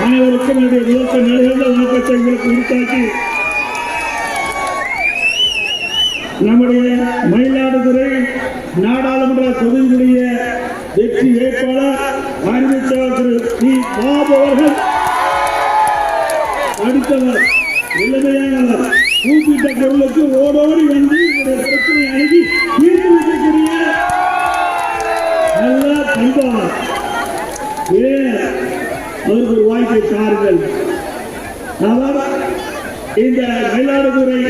அனைவருக்கும் என்னுடைய முதற்க நிலையில வணக்கத்தை உங்களுக்கு உரித்தாக்கி நம்முடைய மயிலாடுதுறை நாடாளுமன்ற தொகுதியுடைய வெற்றி வேட்பாளர் அறிவித்தார் திரு டி. பாபு அவர்கள் அடுத்தவர் எளிமையானவர் கூப்பிட்ட பொருளுக்கு ஓடோடி வந்து என்னுடைய பிரச்சனை அணுகி தீர்த்து வைக்கக்கூடிய நல்ல பண்பாளர். அவருக்கு ஒரு வாய்ப்பை தாருங்கள். அவர் இந்த மயிலாடுதுறை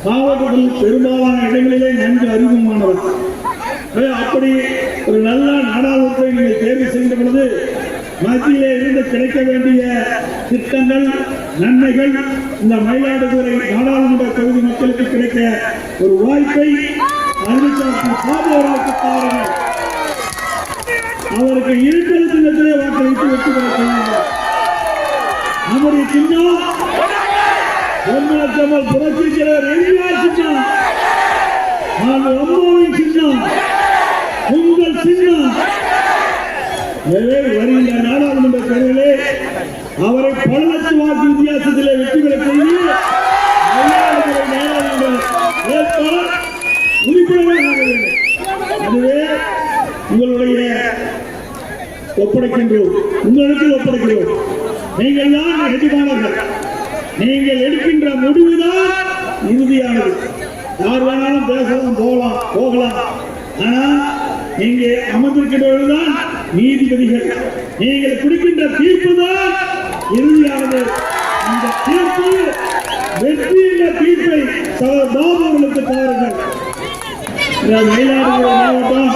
மாவட்டத்தில் பெரும்பாலான இடங்களிலே நன்கு அறிமுகமானவர். அப்படி ஒரு நல்ல நாடாளுமன்றத்தை நீங்கள் தேர்வு செய்த பொழுது மத்தியிலே இருந்து கிடைக்க வேண்டிய திட்டங்கள் நன்மைகள் இந்த மயிலாடுதுறை நாடாளுமன்ற தொகுதி மக்களுக்கு கிடைக்க ஒரு வாய்ப்பை அறிவித்தார் பாபு அவர்களுக்கு தாருங்கள். அவருக்கு இருக்கிற சின்னத்திலே வாக்களித்து வெற்றி பெற செய்யுங்கள். நம்முடைய சின்னம் பொன்மனச்சம்மல் புரட்சித் தலைவர் எம்ஜிஆர் சின்னம், நாங்கள் அம்மாவின் சின்னம், உங்கள் சின்னம். வருகின்ற நாடாளுமன்ற தேர்தலிலே அவரை பல லட்சம் வாக்கு வித்தியாசத்திலே வெற்றி பெற செய்து மயிலாடுதுறை நாடாளுமன்ற வேட்பாளர் உறுப்பினராக வேண்டும். அதுவே உங்களுடைய ஒப்படைக்கின்றோம், உங்களுக்கு ஒப்படைக்கிறோம். நீங்கள் தான் எதிர்மானர்கள். நீங்கள் எடுக்கின்ற முடிவுதான் இறுதியானது. யார் வேணாலும் பேசலாம், போகலாம். ஆனால் இங்கே அமர்ந்திருக்கின்றவர்கள்தான் நீதிபதிகள். நீங்கள் கொடுக்கின்ற தீர்ப்பு தான் இறுதியானது. இந்த தீர்ப்பு வெற்றி என்ற தீர்ப்பை பாபுகளுக்கு தாருங்கள். மயிலாடுதுறை மாவட்டம்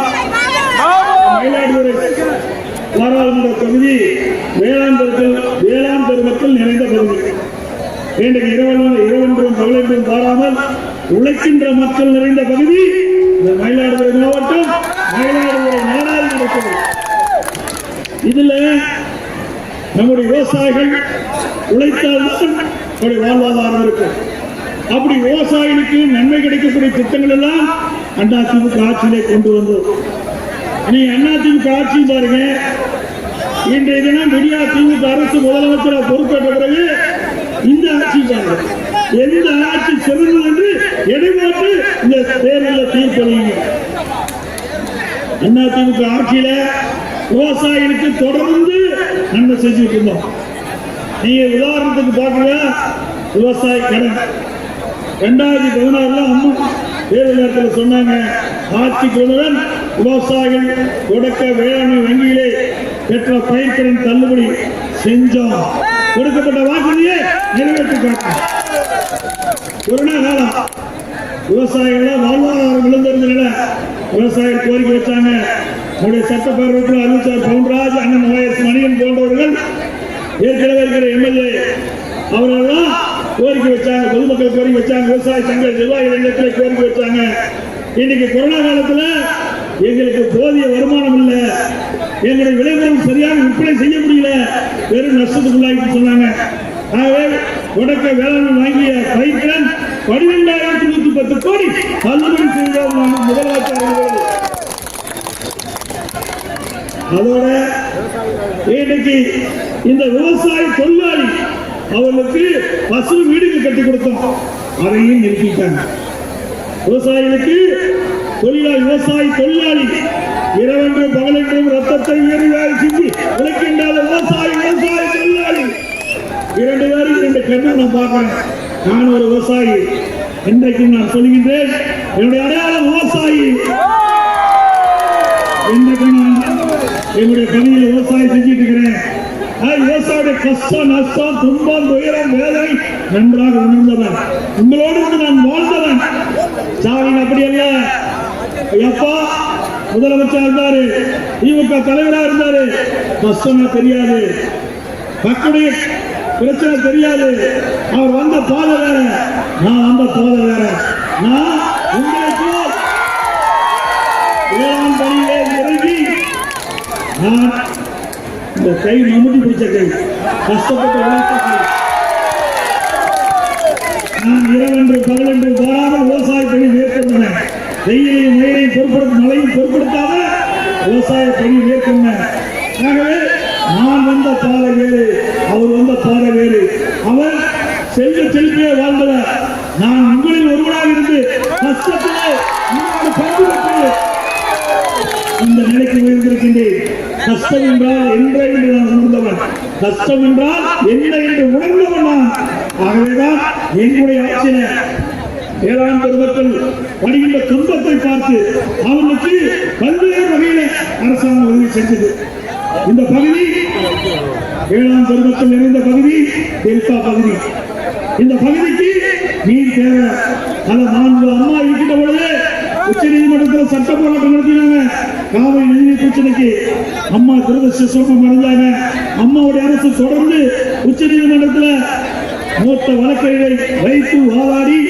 மயிலாடுதுறை பாராளுமன்ற தொகுதி வேளாண் பெருமக்கள் நிறைந்த பகுதி. இன்றைக்கு இரவென்றும் பகலென்றும் பாராமல் உழைக்கின்ற மக்கள் நிறைந்த பகுதி இந்த மயிலாடுதுறை மாவட்டம் மயிலாடுதுறை நாடாளுமன்ற தொகுதி. இதுல நம்முடைய விவசாயிகள் உழைத்தால்தான் வாழ்வாதாரம் இருக்கும். அப்படி விவசாயிகளுக்கு நன்மை கிடைக்கக்கூடிய திட்டங்கள் எல்லாம் அதிமுக ஆட்சியிலே கொண்டு வந்தோம். நீ அதிமுக ஆட்சி பாருங்க. இன்றைய தினம் விடியா திமுக அரசு முதலமைச்சராக பொறுப்பேற்ற பிறகு இந்த ஆட்சி பாருங்க, எந்த ஆட்சி சிறந்தது என்று எடைபோட்டு இந்த தேர்தலில் தீர்ப்பளிங்க. அதிமுக ஆட்சியில விவசாயிகளுக்கு தொடர்ந்து நன்மை செஞ்சுட்டு இருந்தோம். நீங்க உதாரணத்துக்கு பாக்குற விவசாய கடன் 2016 அம்மா தேர்தல் நேரத்தில் சொன்னாங்க, ஆட்சிக்கு வந்தவுடன் விவசாயிகள் தொடக்க வேளாண்மை வங்கியிலே பெற்ற பயிர்க்கடன் தள்ளுபடி செஞ்சோம். கொடுக்கப்பட்ட வாக்குறுதியை நிறைவேற்றி காட்டோம். கொரோனா காலம் விவசாயிகள் வாழ்வாதாரம் விழுந்திருந்த விவசாயிகள் கோரிக்கை வச்சாங்க. நம்முடைய சட்டப்பேரவையில் அறிவித்தார் பவுன்ராஜ், அண்ணன் OS மணியன் போன்றவர்கள், ஏற்கனவே இருக்கிற எம்எல்ஏ அவர்களெல்லாம் கோரிக்கை வச்சாங்க. பொதுமக்கள் கோரிக்கை வச்சாங்க. விவசாய சங்க நிர்வாகிகள் கோரிக்கை வச்சாங்க. இன்னைக்கு கொரோனா காலத்துல எங்களுக்கு போதிய வருமானம் இல்லை, எங்களுடைய விளைபொருள் சரியாக விற்பனை செய்ய முடியல, வெறும் நஷ்டத்துக்குள்ளாகிட்டு சொன்னாங்க. ஆகவே தொடக்க வேளாண் வாங்கிய பயிர்க்கடன் 12,110 கோடி தள்ளுபடி செய்தார் முதலமைச்சர். அதோட இன்னைக்கு இந்த விவசாய தொழிலாளி அவர்களுக்கு பசு வீடுகள் கட்டி கொடுத்தோம், அதையும் நிறுத்திட்டாங்க. விவசாயிகளுக்கு விவசாய தொழிலாளி இரவென்றும் பகலென்றும் ரத்தத்தை வேலை செஞ்சு உழைக்கின்ற விவசாய தொழிலாளி 2 பேரும் 2 கண்ணை நான் பார்க்கிறேன். நான் ஒரு விவசாயி. இன்றைக்கு நான் சொல்கின்றேன், என்னுடைய அடையாளம் விவசாயி. இன்றைக்கு நான் என்னுடைய பணியில் விவசாயம் செஞ்சுட்டு இருக்கிறேன். விவசாயிய கஷ்டம், நஷ்டம், துன்பம், துயரம், வேதனை நன்றாக உணர்ந்தவன். உங்களோடு நான் வாழ்ந்தவன். ஸ்டாலின் அப்படி அல்ல. எப்பா முதலமைச்சர் இருந்தாரு, திமுக தலைவராக இருந்தாரு, கஷ்டமா தெரியாது, மக்களுடைய பிரச்சனை தெரியாது. அவர் வந்த பாதை வேற, நான் வந்த பாதை வேற. நான் உங்களுக்கு வேளாண் பணியிலே இறங்கி நான் இந்த கை மம்முட்டி பிடிச்ச கை, கஷ்டப்பட்டு நான் இரவென்று பகலென்று பாராமல் விவசாய பணி மேற்கொண்டேன். வெயிலையும் மழையையும் பொருட்படுத்த மழையும் பொருட்படுத்தாத விவசாய பணி மேற்கொண்டேன். ஆகவே நான் வந்த பாதை வேறு, அவர் வந்த பாதை வேறு. அவர் செல்வ செழிப்பே வாழ்ந்தவர். நான் உங்களில் ஒருவராக இருந்து கஷ்டத்திலே பங்கு பெற்று இந்த நிலைக்கு உயர்ந்திருக்கின்றேன். கஷ்டம் என்றால் என்ன என்று நான் உணர்ந்தவன், கஷ்டம் என்றால் என்ன என்று உணர்ந்தவன் நான். ஆகவேதான் என்னுடைய ஆட்சியில வேளாண் பெருமக்கள் படுகின்ற துன்பத்தை பார்த்து அவர்களுக்கு பல்வேறு வகையில அரசாங்கம் உதவி செஞ்சது. இந்த பகுதி வேளாண் பெருமக்கள் நிறைந்த பகுதி, டெல்டா பகுதி. இந்த பகுதிக்கு நீர் தேவை. அதை நான்கு அம்மா இருக்கின்ற பொழுது உச்ச நீதிமன்றத்தில் சட்ட போராட்டம் நடத்தினாங்க. காவிரி நீர் பிரச்சனைக்கு அம்மா துரதிருஷ்டவசமாக அடைஞ்சாங்க. அம்மாவுடைய அரசு தொடர்ந்து உச்ச நீதிமன்றத்தில் மூத்த வழக்கறிஞரை வைத்து வாதாடி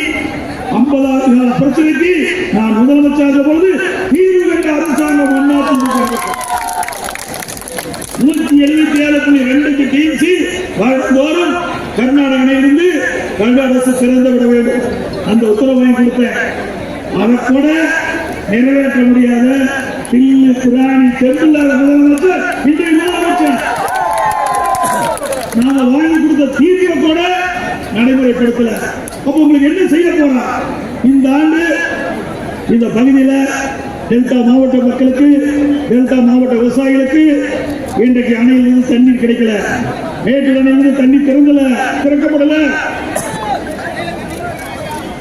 50 ஆண்டு கால பிரச்சனைக்கு நான் முதலமைச்சராக பொழுது தீர்வு கண்ட அரசாங்கம் $177.2 டிஎம்சி வருடந்தோறும் கர்நாடக அணையிலிருந்து கர்நாடக அரசு திறந்து விட வேண்டும் அந்த உத்தரவு வாங்கி கொடுத்தேன். அதை கூட நிறைவேற்ற முடியாத தில்லு புராணி தெம்பில்லாத முதலமைச்சர் இன்றைய முதலமைச்சர் நாம வாங்கி கொடுத்த தீர்வை கூட நடைமுறைப்படுத்தல. அப்ப உங்களுக்கு என்ன செய்ய போறா? இந்த ஆண்டு இந்த பகுதியில டெல்டா மாவட்ட மக்களுக்கு, டெல்டா மாவட்ட விவசாயிகளுக்கு இன்றைக்கு அணையிலிருந்து தண்ணீர் கிடைக்கல. மேட்டூர் அணையிலிருந்து தண்ணீர் திறக்கப்படல.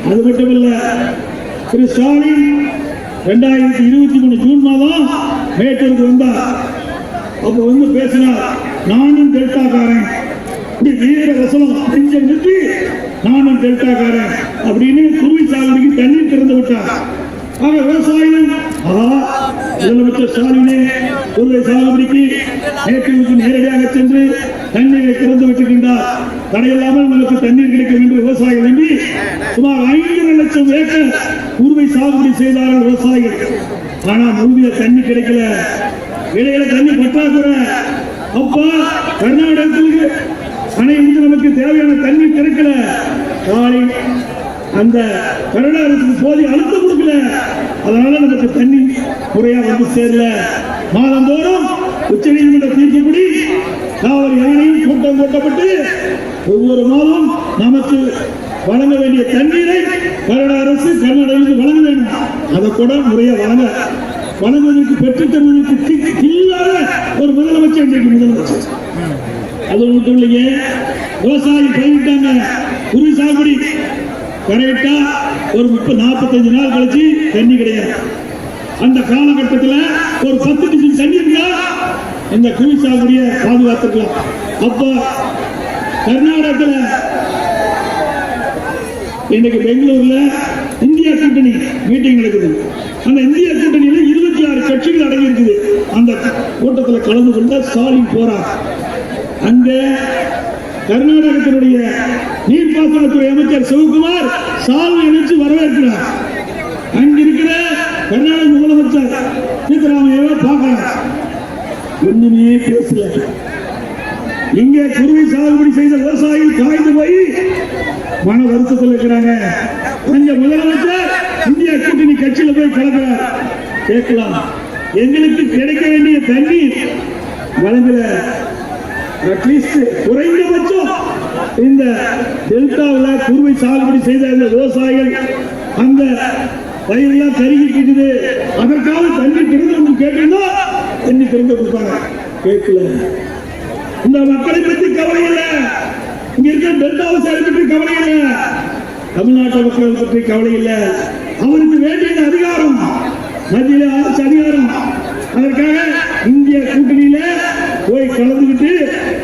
அது மட்டுமல்ல, திரு ஸ்டாலின் 2023 ஜூன் மாதம் மேட்டூருக்கு வந்தார். அப்ப வந்து பேசினார், நானும் டெல்டாக்காரன், வீர வசனம் நெஞ்சம் நிறுத்தி நானும் டெல்டாக்காரன் அப்படின்னு குருவி சாகுபடிக்கு தண்ணீர் திறந்து விட்டார். ஆக விவசாயிகள் முதலமைச்சர் ஸ்டாலினே குருவை சாகுபடிக்கு மேட்டூருக்கு நேரடியாக சென்று தண்ணீரை திறந்து விட்டுகின்றார். தடையில்லாமல் நமக்கு தண்ணீர் கிடைக்கும் என்று விவசாயிகள் நம்பி சுமார் 5 லட்சம் ஏக்கர் குருவை சாகுபடி செய்தார்கள் விவசாயிகள். ஆனா முழுமைய தண்ணி கிடைக்கல, இடையில தண்ணி பற்றாக்குறை. அப்பா கர்நாடகத்துக்கு அணையிலிருந்து நமக்கு தேவையான தண்ணீர் கிடைக்கல. காலை அந்த கர்நாடக அரசுக்கு போதிய அழுத்தம் கொடுக்கல. அதனால நமக்கு தண்ணி முறையா வந்து சேரல. மாதந்தோறும் உச்ச நீதிமன்ற தீர்ப்புப்படி காவிரி அணையும் கூட்டம் கூட்டப்பட்டு ஒவ்வொரு மாதம் நமக்கு வழங்க வேண்டிய தண்ணீரை கர்நாடக அரசு கர்நாடகாவுக்கு வழங்க வேண்டும். அதை கூட முறையா வழங்குவதற்கு பெற்றுத் தருவதற்கு இல்லாத ஒரு முதலமைச்சர் இன்றைக்கு முதலமைச்சர். அது மட்டும் இல்லைங்க, விவசாயி பயிரிட்டாங்க குருவி சாகுபடி, கரெக்டா ஒரு 45 நாள் கழிச்சு தண்ணி கிடையாது. அந்த காலகட்டத்தில் ஒரு 10 டிசன் தண்ணி இருந்தா இந்த குருவி சாகுபடியை பாதுகாத்துக்கலாம். அப்ப கர்நாடகத்தில் இன்னைக்கு பெங்களூர்ல இந்தியா கூட்டணி மீட்டிங் நடக்குது. அந்த இந்தியா கூட்டணியில 26 கட்சிகள் அடங்கி இருக்குது. அந்த கூட்டத்தில் கலந்து கொண்ட ஸ்டாலின் போறார். அங்க கர்நாடகத்தினுடைய நீர்ப்பாசனத்துறை அமைச்சர் சிவகுமார் சால்வை இணைச்சு வரவேற்கிறார். அங்கிருக்கிற கர்நாடக முதலமைச்சர் சித்தராமையாவை பார்க்கிறார். ஒண்ணுமே பேசல. இங்க குருவி சாகுபடி செய்த விவசாயிகள் காய்ந்து போய் மன வருத்தத்தில் இருக்கிறாங்க. அங்க முதலமைச்சர் இந்தியா கூட்டணி கட்சியில போய் கலக்கிறார். கேட்கலாம், எங்களுக்கு கிடைக்க வேண்டிய தண்ணீர் வழங்கல. அட்லீஸ்ட் குறைந்தபட்சம் இந்த டெல்டாவில் குருவை சாகுபடி செய்த அந்த விவசாயிகள் அந்த பயிரெல்லாம் கருகிட்டு இருக்குது, அதற்காக தண்ணி திறந்து கேட்டீங்கன்னா தண்ணி திறந்து கொடுப்பாங்க. கேட்கல. இந்த மக்களை பற்றி கவலை இல்லை, இங்க இருக்கிற டெல்டா விவசாயிகளை பற்றி கவலை இல்லை, தமிழ்நாட்டு மக்களை பற்றி கவலை இல்லை. அவருக்கு வேண்டிய அதிகாரம், மத்தியில அரசு அதிகாரம். அதற்காக இந்திய கூட்டணியில போய் கலந்துக்கிட்டு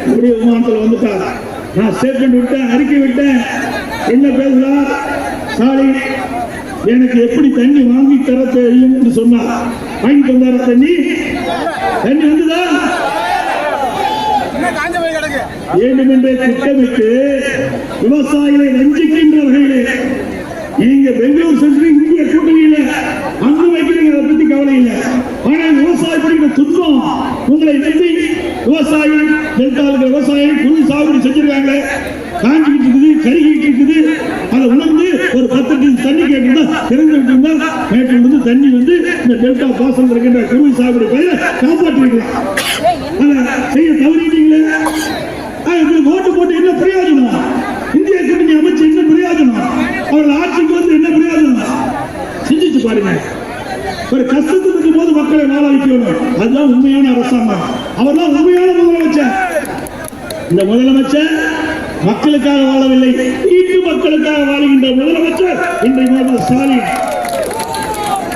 அப்படியே விமானத்தில் வந்துட்டார். நான் ஸ்டேட்மெண்ட் விட்டேன், அறிக்கை விட்டேன். என்ன பேசுறார் ஸ்டாலின்? எனக்கு எப்படி தண்ணி வாங்கி தர தெரியும் என்று சொன்னார். வாங்கி தந்தார தண்ணி வந்துதா? வேண்டுமென்றே திட்டமிட்டு விவசாயிகளை வஞ்சிக்கின்ற வகையிலே நீங்க பெங்களூர் சென்று இந்திய கூட்டணியில அங்கு வைக்கிறீங்க, அதை பத்தி கவலை இல்லை. ஆனால் விவசாய படிக்கிற துன்பம் உங்களை நம்பி விவசாயி டெல்டாவுக்கு விவசாயி குருவி சாகுபடி செஞ்சிருக்காங்க. காஞ்சிக்கிட்டு இருக்குது, கருகிட்டு இருக்குது. அதை உணர்ந்து ஒரு 10 டின் தண்ணி கேட்டிருந்தா திறந்து விட்டிருந்தா மேட்டிலிருந்து தண்ணி வந்து இந்த டெல்டா பாசனம் இருக்கின்ற குருவி சாகுபடி பயிரை காப்பாற்றிருக்கலாம். அதை செய்ய தவறிட்டீங்களே. எங்களுக்கு ஓட்டு போட்டு என்ன பிரயோஜனம்? இந்திய கூட்டணி அமைச்சு என்ன பிரயோஜனம்? அவர்கள் ஆட்சிக்கு வந்து என்ன பிரயோஜனம்? சிந்திச்சு பாருங்க. ஒரு கஷ்டத்தில் இருக்கும் போது மக்களை வாழ வைக்கணும். அதுதான் உண்மையான அரசாங்கம். அவர்தான் உண்மையான முதலமைச்சர். இந்த முதலமைச்சர் மக்களுக்காக வாழவில்லை, வீட்டு மக்களுக்காக வாழ்கின்ற முதலமைச்சர் இன்றைய ஸ்டாலின்.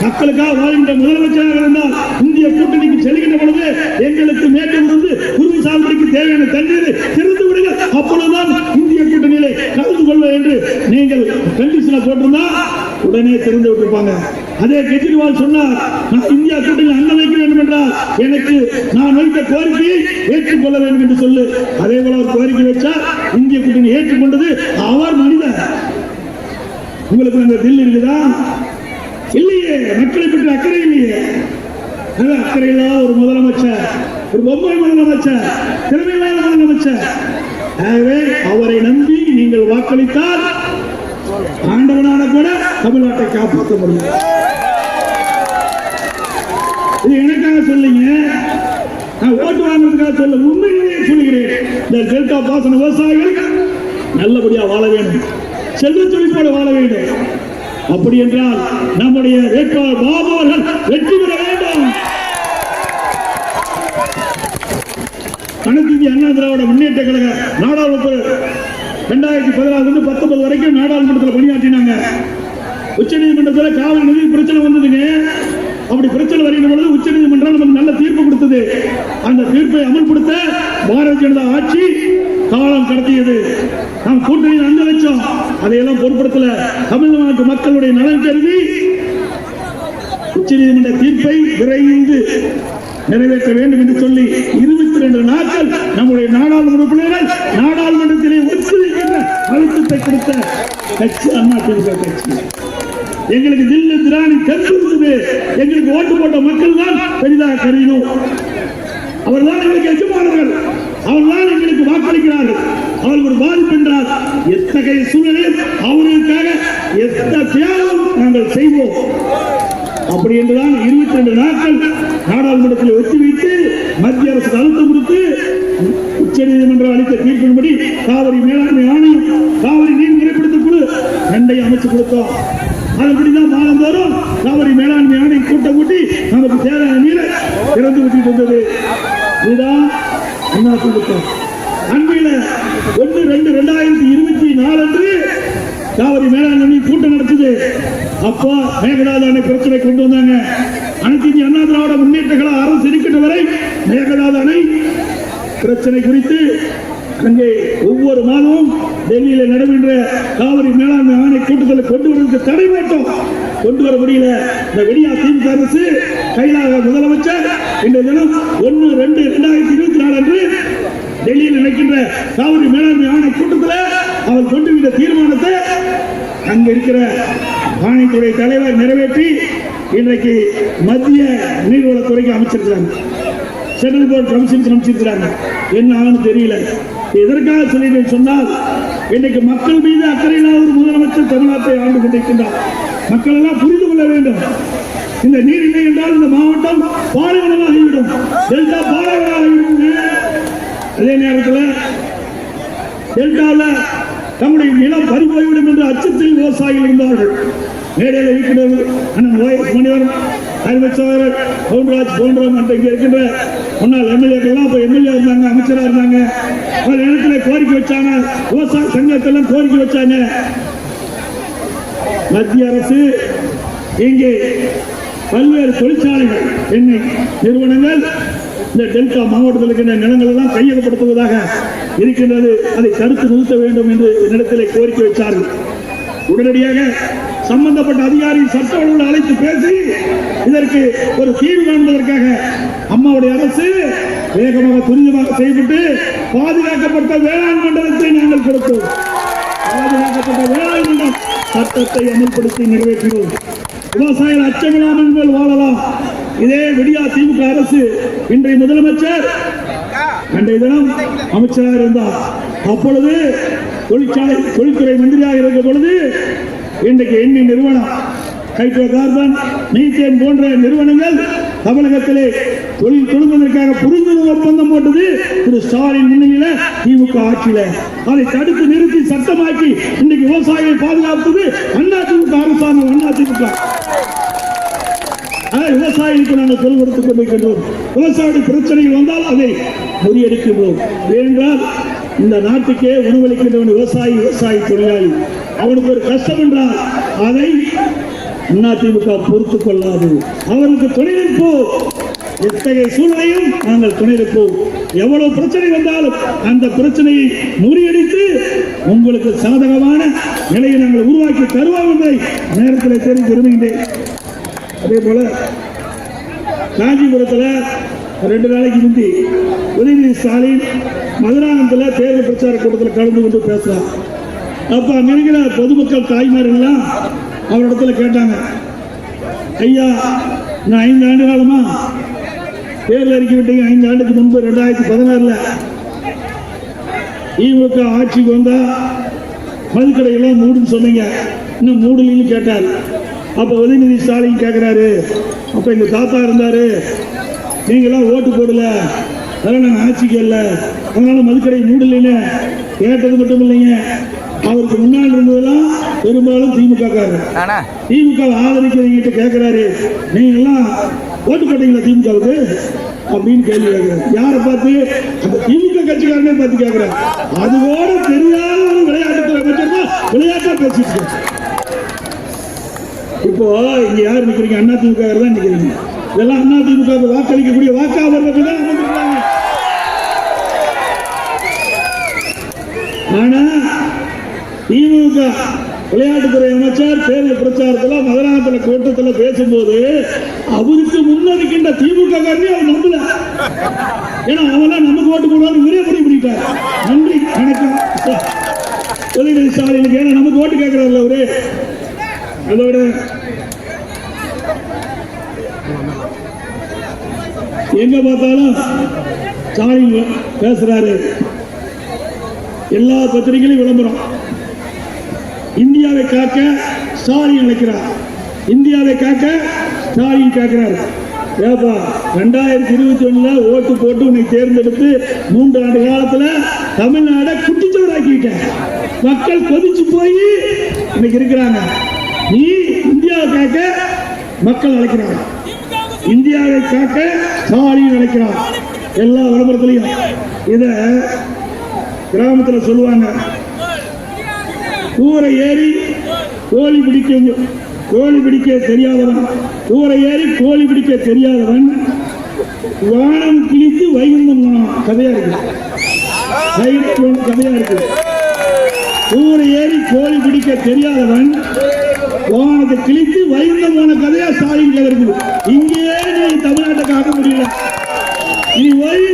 மக்களுக்காக வாழ்கின்ற முதலமைச்சராக இருந்தால் இந்திய கூட்டணிக்கு செல்கின்ற பொழுது எங்களுக்கு மேற்கொண்டு குருவி சாகுபடிக்கு தேவையான தண்ணீர் திறந்து விடுங்கள், அப்பொழுதுதான் இந்திய கூட்டணியிலே கலந்து கொள்வது என்று நீங்கள் கண்டிஷனை போட்டிருந்தா உடனே திறந்து விட்டுருப்பாங்க. அதே கெஜ்ரிவால் சொன்னார், நான் இந்தியா கூட்டணி அண்ணன் வைக்க வேண்டும் என்றால் எனக்கு நான் வைத்த கோரிக்கையை ஏற்றுக்கொள்ள வேண்டும் என்று சொல்லு. அதே போல ஒரு கோரிக்கை வச்சார், இந்திய கூட்டணி ஏற்றுக்கொண்டது. அவர் மனிதர். உங்களுக்கு அந்த தில் இருக்குதா? இல்லையே. மக்களை பற்றி அக்கறை இல்லையே. அக்கறையில்லா ஒரு முதலமைச்சர், ஒரு பொம்மை முதலமைச்சர், திறமையில்லாத முதலமைச்சர். ஆகவே அவரை நம்பி நீங்கள் வாக்களித்தால் ஆண்டவனான கூட தமிழ்நாட்டை காப்பாற்ற முடியும். இது எனக்காக சொல்லுங்க, நான் ஓட்டு வாங்குறதுக்காக சொல்ல, உண்மையிலேயே சொல்லுகிறேன். இந்த டெல்டா பாசன விவசாயிகள் நல்லபடியா வாழ வேண்டும், செல்வ செழிப்போடு வாழ வேண்டும். அப்படி என்றால் நம்முடைய வேட்பாளர் பாபு அவர்கள் வெற்றி பெற வேண்டும். அனைத்து இந்திய அண்ணா திராவிட முன்னேற்ற கழக நாடாளுமன்ற 2016 வரைக்கும் நாடாளுமன்றத்தில் பணியாற்றினாங்க. உச்ச நீதிமன்றத்தில் காவிரி நதி பிரச்சனை வந்ததுங்க. அப்படி பிரச்சனை வருகின்ற பொழுது உச்ச நீதிமன்றம் நமக்கு நல்ல தீர்ப்பு கொடுத்தது. அந்த தீர்ப்பை அமல்படுத்த பாரதிய ஜனதா ஆட்சி காலம் கடத்தியது. நாம் கூட்டணியில் அங்க வச்சோம், அதையெல்லாம் பொருட்படுத்தல. தமிழ்நாட்டு மக்களுடைய நலன் கருதி உச்ச நீதிமன்ற தீர்ப்பை விரைந்து நிறைவேற்ற வேண்டும் என்று சொல்லி 22 நாட்கள் நம்முடைய நாடாளுமன்ற உறுப்பினர்கள் நாடாளுமன்றத்திலே ஒத்துழைக்கின்ற அழுத்தத்தை கொடுத்த கட்சி அதிமுக கட்சி. எங்களுக்கு தில்லு திராணி கருத்து இருந்தது. எங்களுக்கு ஓட்டு போட்ட மக்கள் தான் பெரிதாக கருதினோம். அவர்தான் எங்களுக்கு எஜமானர்கள், அவர்தான் எங்களுக்கு வாக்களிக்கிறார்கள். அவர்கள் ஒரு பாதிப்பு என்றால் எத்தகைய சூழ்நிலையில் அவர்களுக்காக எத்தனை தியாகம் நாங்கள் செய்வோம். அப்படி என்றுதான் 22 நாட்கள் நாடாளுமன்றத்தில் ஒத்திவைத்து மத்திய அரசு அழுத்தம் கொடுத்து உச்ச நீதிமன்றம் அளித்த தீர்ப்பின்படி காவிரி மேலாண்மை ஆணையம், காவிரி நீர் முறைப்படுத்த குழு ரெண்டையும் அமைச்சு கொடுத்தோம். அதன்படிதான் மாதந்தோறும் காவிரி மேலாண்மை ஆணையம் கூட்டம் கூட்டி நமக்கு தேவையான நீரை திறந்து விட்டு வந்தது. இதுதான் கொடுத்தோம். அன்பில 1/2/2024 அன்று காவிரி மேலாண்மை கூட்டம் நடத்துது. அப்போ மேகதாது அணை பிரச்சனை கொண்டு வந்தாங்க. அனைத்து இந்திய அண்ணா திராவிட முன்னேற்ற கழக அரசு இருக்கின்ற வரை மேகதாது அணை பிரச்சனை குறித்து அங்கே ஒவ்வொரு மாதமும் டெல்லியில் நடைபெற்ற காவிரி மேலாண்மை ஆணை கூட்டத்தில் கொண்டு வருவதற்கு தடை போட்டோம். கொண்டு வர முடியல. இந்த விடியா திமுக அரசு கையிலாக முதலமைச்சர் இன்றைய தினம் 1/2/2024 அன்று டெல்லியில் நடக்கின்ற காவிரி மேலாண்மை ஆணை கூட்டத்தில் அவர் கொண்டு வந்த தீர்மானத்தை அங்க இருக்கிற ஆணையத்துறை தலைவர் நிறைவேற்றி இன்றைக்கு மத்திய நீர்வளத்துறைக்கு அமைச்சிருக்கிறாங்க. சென்ட்ரல் போர்டு கமிஷன் அமைச்சிருக்கிறாங்க. என்ன ஆகுன்னு தெரியல. எதற்காக சொல்லி சொன்னால் இன்னைக்கு மக்கள் மீது அக்கறையில்லாத ஒரு முதலமைச்சர் தமிழ்நாட்டை ஆண்டு கொண்டிருக்கின்றார். மக்கள் எல்லாம் புரிந்து கொள்ள வேண்டும். இந்த நீர் இல்லை என்றால் இந்த மாவட்டம் பாலைவனமாகிவிடும், டெல்டா பாலைவனமாகிவிடும். அதே நேரத்தில் டெல்டாவில் நம்முடைய நிலம் பறிபோய்விடும் என்று அச்சத்தில் விவசாயிகள் இருந்தார்கள். மேடையில் இருக்கிறது அண்ணன் ஓஎஸ் மணிவரன், அறிவிச்சவர் பவுன்ராஜ் போன்றவங்க இங்கே இருக்கின்ற முன்னாள் எம்எல்ஏக்கள்லாம் இப்போ எம்எல்ஏ இருந்தாங்க, அமைச்சராக இருந்தாங்க. பல இடத்துல கோரிக்கை வச்சாங்க, விவசாய சங்கத்தெல்லாம் கோரிக்கை வச்சாங்க. மத்திய அரசு இங்கே பல்வேறு தொழிற்சாலைகள், எண்ணெய் நிறுவனங்கள் இந்த டெல்டா மாவட்டத்தில் இருக்கின்ற நிலங்கள் எல்லாம் கையகப்படுத்துவதாக இருக்கின்றது. அதை தடுத்து நிறுத்த வேண்டும் என்று என்னிடத்திலே கோரிக்கை வைத்தார்கள். உடனடியாக சம்பந்தப்பட்ட அதிகாரி சட்டவர்கள் அழைத்து பேசி இதற்கு ஒரு தீர்வு காண்பதற்காக அம்மாவுடைய அரசு வேகமாக துரிதமாக செய்யப்பட்டு பாதுகாக்கப்பட்ட வேளாண் மண்டலத்தை நாங்கள் கொடுத்தோம். பாதுகாக்கப்பட்ட வேளாண் மண்டலம் சட்டத்தை அமல்படுத்தி நிறைவேற்றினோம். விவசாயிகள் அச்சமில்லாமல் வாழலாம். இதே விடியா திமுக அரசு இன்றைய முதலமைச்சர் அன்றைய தினம் அமைச்சராக இருந்தார். அப்பொழுது தொழில்துறை மந்திரியாக இருந்த பொழுது இன்றைக்கு எண்ணெய் நிறுவனம், ஹைட்ரோ கார்பன், மீத்தேன் போன்ற நிறுவனங்கள் தமிழகத்திலே தொழில் தொடங்குவதற்காக புரிந்துணர்வு ஒப்பந்தம் போட்டது திரு ஸ்டாலின் முன்னிலையில திமுக ஆட்சியில. அதை தடுத்து நிறுத்தி சட்டமாக்கி இன்னைக்கு விவசாயிகளை பாதுகாப்பது அதிமுக அரசாங்கம். அதிமுக விவசாயிகளுக்கு நாங்கள் குரல் கொடுத்துக் கொண்டிருக்கின்றோம். விவசாய பிரச்சனைகள் வந்தால் அதை முறியடிக்கின்றோம். ஏனென்றால் இந்த நாட்டுக்கே உணவளிக்கின்றவன் விவசாயி, விவசாயி தொழிலாளி. அவனுக்கு ஒரு கஷ்டம் என்றால் அதை அதிமுக பொறுத்துக் கொள்ளாது. அவருக்கு துணை நிற்போம். எத்தகைய சூழ்நிலையும் நாங்கள் துணை நிற்போம். எவ்வளவு பிரச்சனை வந்தாலும் அந்த பிரச்சனையை முறியடித்து உங்களுக்கு சாதகமான நிலையை நாங்கள் உருவாக்கி தருவோம் என்பதை நேரத்தில் தெரிந்து விரும்புகின்றேன். அதே போல காஞ்சிபுரத்தில் 2 நாளைக்கு முந்தி உதயநிதி ஸ்டாலின் மதுராந்தகத்தில் தேர்தல் பிரச்சார கூட்டத்தில் கலந்து கொண்டு பேசுறார். அப்ப அங்க இருக்கிற பொதுமக்கள் தாய்மார்கள் எல்லாம் அவரிடத்துல கேட்டாங்க, ஐயா நான் 5 ஆண்டு காலமா தேர்தல் அறிக்கை விட்டீங்க. 5 ஆண்டுக்கு முன்பு 2016 திமுக ஆட்சிக்கு வந்தா மதுக்கடையெல்லாம் மூடுன்னு சொன்னீங்க, இன்னும் மூடலின்னு கேட்டார். அப்ப உதயநிதி ஸ்டாலின் கேட்கிறாரு, அப்ப எங்க தாத்தா இருந்தாரு, நீங்களாம் ஓட்டு போடல, அதனால நாங்கள் ஆட்சிக்கு இல்ல, அதனால மதுக்கடை மூடலின்னு கேட்டது மட்டும் இல்லைங்க, அவருக்கு முன்னால் இருந்ததெல்லாம் பெரும்பாலும் திமுக திமுக ஆதரிக்கிறவங்க கேட்கிறாரு, நீங்க எல்லாம் ஓட்டு போட்டீங்களா திமுகவுக்கு அப்படின்னு கேள்வி கேட்கிறாரு. யாரை பார்த்து? அந்த திமுக கட்சிக்காரனே பார்த்து கேட்கிறாரு. அதுவோட தெரியாத ஒரு விளையாட்டுத்துறை அமைச்சர் தான் விளையாட்டா பேசிட்டு. இப்போ இங்க யார் நிக்கிறீங்க? அதிமுக தான் நிக்கிறீங்க. இதெல்லாம் அதிமுக வாக்களிக்கக்கூடிய வாக்காளர்கள் தான் அமர்ந்திருக்காங்க. ஆனா திமுக விளையாட்டுத்துறை அமைச்சர் தேர்தல் பிரச்சாரத்தில் மதுராந்தகத்தில் கூட்டத்தில் பேசும்போது அவருக்கு முன்னறிக்கின்ற திமுக காரனே அவர் நம்பல. ஏன்னா அவெல்லாம் நமக்கு ஓட்டு போடுவாங்க இவரே முடிவு பண்ணிட்டார். நன்றி வணக்கம் உதயநிதி ஸ்டாலினுக்கு. ஏன்னா நமக்கு ஓட்டு கேட்கிறார்ல அவரு. அதோட எங்க பார்த்தாலும் ஸ்டாலின் பேசுறாரு. எல்லா பத்திரிகையிலும் விளம்பரம். இந்தியாவை காக்க ஸ்டாலின் அழைக்கிறார். இந்தியாவை காக்க ஸ்டாலின் கேட்கிறார். ஏப்பா 2021 ஓட்டு போட்டு உன்னை தேர்ந்தெடுத்து 3 ஆண்டு காலத்துல தமிழ்நாடை குட்டிச்சவராக்கிட்டேன். மக்கள் கொதிச்சு போய் இன்னைக்கு இருக்கிறாங்க. நீ இந்தியாவை காக்க மக்கள் அழைக்கிறாங்க, இந்தியாவை காக்க ஸ்டாலின் அழைக்கிறார். எல்லா விளம்பரத்திலையும் இத கிராமத்தில் சொல்லுவாங்க. கூரை ஏறி கோழி பிடிக்க தெரியாதவன், கூரை ஏறி கோழி பிடிக்க தெரியாதவன் வானம் கிழித்து வைகுந்தம் கதையா இருக்கு. கதையா இருக்கு. கூரை ஏறி கோழி பிடிக்க தெரியாதவன் வானத்தை கிழித்து வைகுந்தம் போன கதையா ஸ்டாலின் கதை இருக்குது. இங்கேயே நீ தமிழ்நாட்டை காக்க முடியல, நீ போய்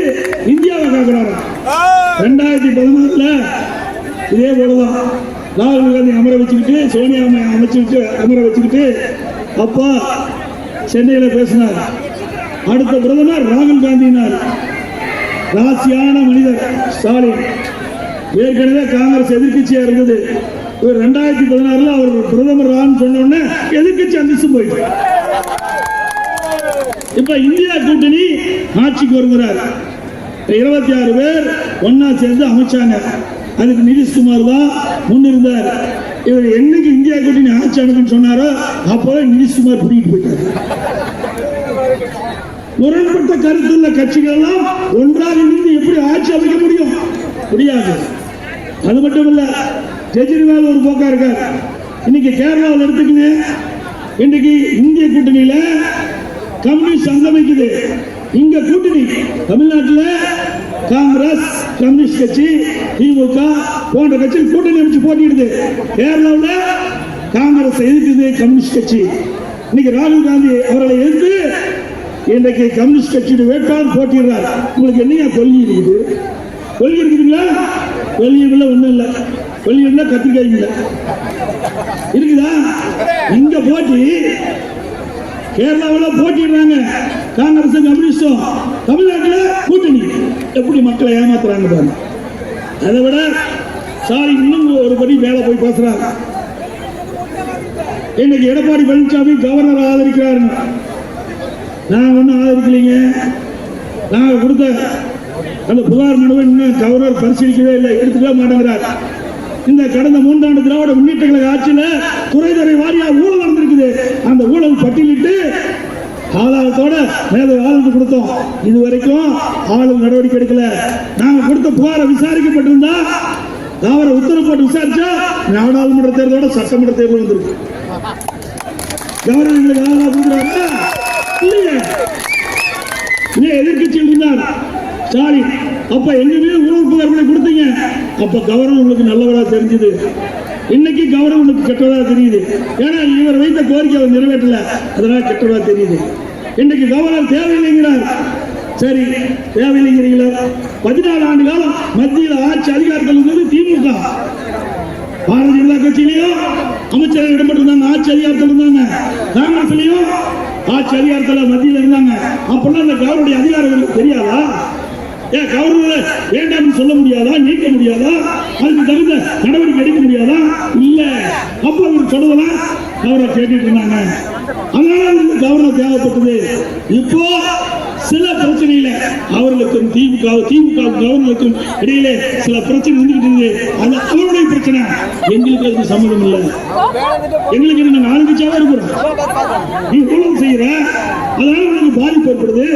இந்தியாவை காக்கிறாரா? 2016 இதே போலதான் ராகுல் காந்தி அமர வச்சுக்கிட்டு, சோனியா அமைச்சுக்கிட்டு அமர வச்சுக்கிட்டு அப்பா சென்னையில் பேசினார். அடுத்த பிரதமர் ராகுல் காந்தினார். ராசியான மனிதர் ஸ்டாலின். ஏற்கனவே காங்கிரஸ் எதிர்கட்சியா இருந்தது. 2016 அவர் பிரதமர் சொன்ன உடனே எதிர்கட்சி அந்தஸ்து போயிட்டு இப்ப இந்தியா கூட்டணி ஆட்சிக்கு வருகிறார். 26 பேர் ஒன்னா சேர்ந்து அமைச்சாங்க. அதுக்கு நிதிஷ்குமார் தான் முன்னிருந்தார். இவர் என்னைக்கு இந்தியா கூட்டணி ஆட்சி அனுப்புன்னு சொன்னாரோ அப்போவே நிதிஷ்குமார் பிடிக்கிட்டு போயிட்டார். முரண்பட்ட கருத்துள்ள கட்சிகள் எல்லாம் ஒன்றாக இருந்து எப்படி ஆட்சி அமைக்க முடியும்? முடியாது. அது மட்டும் இல்ல, கெஜ்ரிவால் ஒரு போக்கா இருக்கார். இன்னைக்கு கேரளாவில் எடுத்துக்கிட்டு இன்னைக்கு இந்திய கூட்டணியில கம்யூனிஸ்ட் அங்கமைக்குது. இங்க கூட்டணி தமிழ்நாட்டில் காங்கிரஸ், கம்யூனிஸ்ட் கட்சி, திமுக போன்ற கட்சி கூட்டணி அமைச்சு போட்டிடுது. கேரளாவில் காங்கிரஸ் எதிர்க்குது கம்யூனிஸ்ட் கட்சி. இன்னைக்கு ராகுல் காந்தி அவர்களை எதிர்த்து இன்றைக்கு கம்யூனிஸ்ட் கட்சியுடைய வேட்பாளர் போட்டிடுறார். உங்களுக்கு என்னையா கொல்லி இருக்குது? கொல்லி இருக்குதுங்களா? கொல்லியில் ஒண்ணும் இல்லை. கொல்லியில் கத்திரிக்காய் இல்லை இருக்குதா? இங்க போட்டி கேரளாவில் போட்டிடுறாங்க காங்கிரஸ் கம்யூனிஸ்டும். தமிழ்நாட்டில் கூட்டணி எப்படி மக்களை ஏமாத்துறாங்க பாருங்க. அதை விட ஸ்டாலின் இன்னும் ஒரு படி மேல போய் பேசுறாங்க. இன்னைக்கு எடப்பாடி பழனிசாமி கவர்னர் ஆதரிக்கிறாரு. நான் ஒன்னும் ஆதரிக்கலைங்க. நாங்கள் கொடுத்த அந்த புகார் மனுவை இன்னும் கவர்னர் பரிசீலிக்கவே இல்லை, எடுத்துக்கவே மாட்டேங்கிறார். இந்த கடந்த 3 ஆண்டு திராவிட முன்னேற்ற கழக ஆட்சியில் துறைதுறை வாரியா ஊழல் நடந்திருக்குது. அந்த ஊழல் பட்டியலிட்டு ஆதாரத்தோட மேல ஆளுநர் கொடுத்தோம். இதுவரைக்கும் ஆளுநர் நடவடிக்கை எடுக்கல. நாங்க கொடுத்த புகாரை விசாரிக்கப்பட்டிருந்தா, அவரை உத்தரவு போட்டு விசாரிச்சா நாடாளுமன்ற தேர்தலோட சட்டமன்ற தேர்தல் வந்திருக்கு. கவர்னர் எதிர்கட்சியில் இருந்தார் ஸ்டாலின். அப்ப எங்க மீது ஊழல் புகார்களை கொடுத்தீங்க. அப்ப கவர்னர் உங்களுக்கு நல்லவரா தெரிஞ்சது. இன்னைக்கு கவர்னர் உங்களுக்கு கெட்டவரா தெரியுது. ஏன்னா இவர் வைத்த கோரிக்கை அவர் நிறைவேற்றல, அதனால கெட்டவரா தெரியுது. இன்னைக்கு கவர்னர் தேவையில்லைங்கிறார். சரி, தேவையில்லைங்கிறீங்களா? 14 ஆண்டு காலம் மத்தியில் ஆட்சி அதிகாரத்தில் இருந்தது திமுக. பாரதிய ஜனதா கட்சியிலையும் அமைச்சர்கள் இடம்பெற்றிருந்தாங்க, ஆட்சி அதிகாரத்தில் இருந்தாங்க. காங்கிரஸ்லயும் ஆட்சி அதிகாரத்தில் மத்தியில் இருந்தாங்க. அப்பெல்லாம் அந்த கவர்னருடைய அதிகாரம் தெரியாதா? ஏன் கவர்னர் வேண்டாம்னு சொல்ல முடியாதா? நீக்க முடியாதா? அதுக்கு தகுந்த நடவடிக்கை எடுக்க முடியாதா? இல்ல. அப்ப அவர் சொல்லுவதா அவரை கேட்டுட்டு இருந்தாங்க. அதனால கவர்னர் தேவைப்பட்டது. இப்போ சில பிரச்சனையில அவர்களுக்கும் திமுக கவர்னருக்கும் இடையிலே சில பிரச்சனை இருந்துகிட்டு. அது அவருடைய பிரச்சனை, எங்களுக்கு அதுக்கு சம்மதம் இல்லை. எங்களுக்கு நீங்க 4 கட்சியாவே இருக்கிறோம். நீ ஊழல் செய்யற, அதனால உங்களுக்கு பாதிப்பு ஏற்படுது.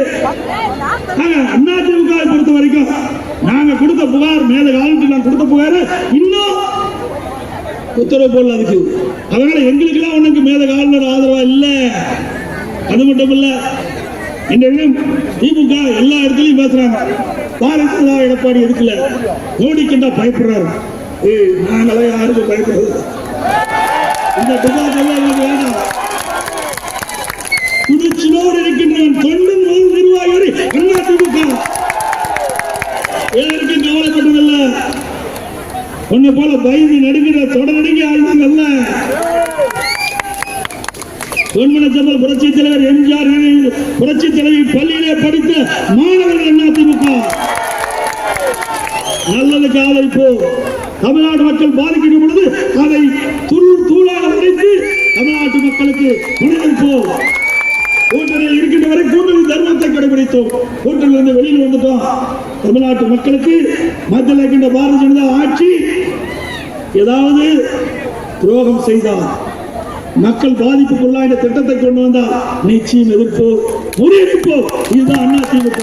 அண்ணா திமுக பொறுத்த வரைக்கும் நாங்க கொடுத்த புகார், மேல காலத்தில் நாங்க கொடுத்த புகார் இன்னும் உத்தரவு போடல அதுக்கு. அதனால எங்களுக்கு எல்லாம் உனக்கு மேல ஆளுநர் ஆதரவா இல்ல. அது மட்டும் இல்ல, இன்றைக்கு திமுக எல்லா இடத்துலயும் பேசுறாங்க. பாரதிய எடப்பாடி எடுக்கல, மோடிக்கு தான் பயப்படுறாரு. நாங்களே யாருக்கும் பயப்படுறது இந்த புகார் வேண்டாம். துணிச்சலோடு இருக்கின்றவன் தொண்டு நிர்வாகி அண்ணா திமுக எதற்கும் கவலைப்பட்டதில்ல. உன்னை போல பயந்து நடுங்கிற தொடர்நடுங்கி ஆழ்ந்தாங்கல்ல. பொன்மனச்சம்பல் புரட்சி தலைவர் எம்ஜிஆர், புரட்சி தலைவி பள்ளியிலே படித்த மாணவர்கள் அண்ணா திமுக. நல்லதுக்கு ஆதரிப்போ. தமிழ்நாடு மக்கள் பாதிக்கின்ற பொழுது அதை தூளாக உடைத்து தமிழ்நாட்டு மக்களுக்கு உணர்ப்போம். கூட்டணியில் இருக்கின்ற வரை கூட்டணி தர்மத்தை கடைபிடித்தோம். கூட்டணியிலிருந்து வெளியில் வந்துட்டோம். தமிழ்நாட்டு மக்களுக்கு மத்தியில் இருக்கின்ற பாரதிய ஜனதா ஆட்சி ஏதாவது துரோகம் செய்தார், மக்கள் பாதிப்புக்குள்ளா இந்த திட்டத்தை கொண்டு வந்தால் நிச்சயம் எதிர்ப்போம், முறியடிப்போம். இதுதான் அண்ணா திமுக.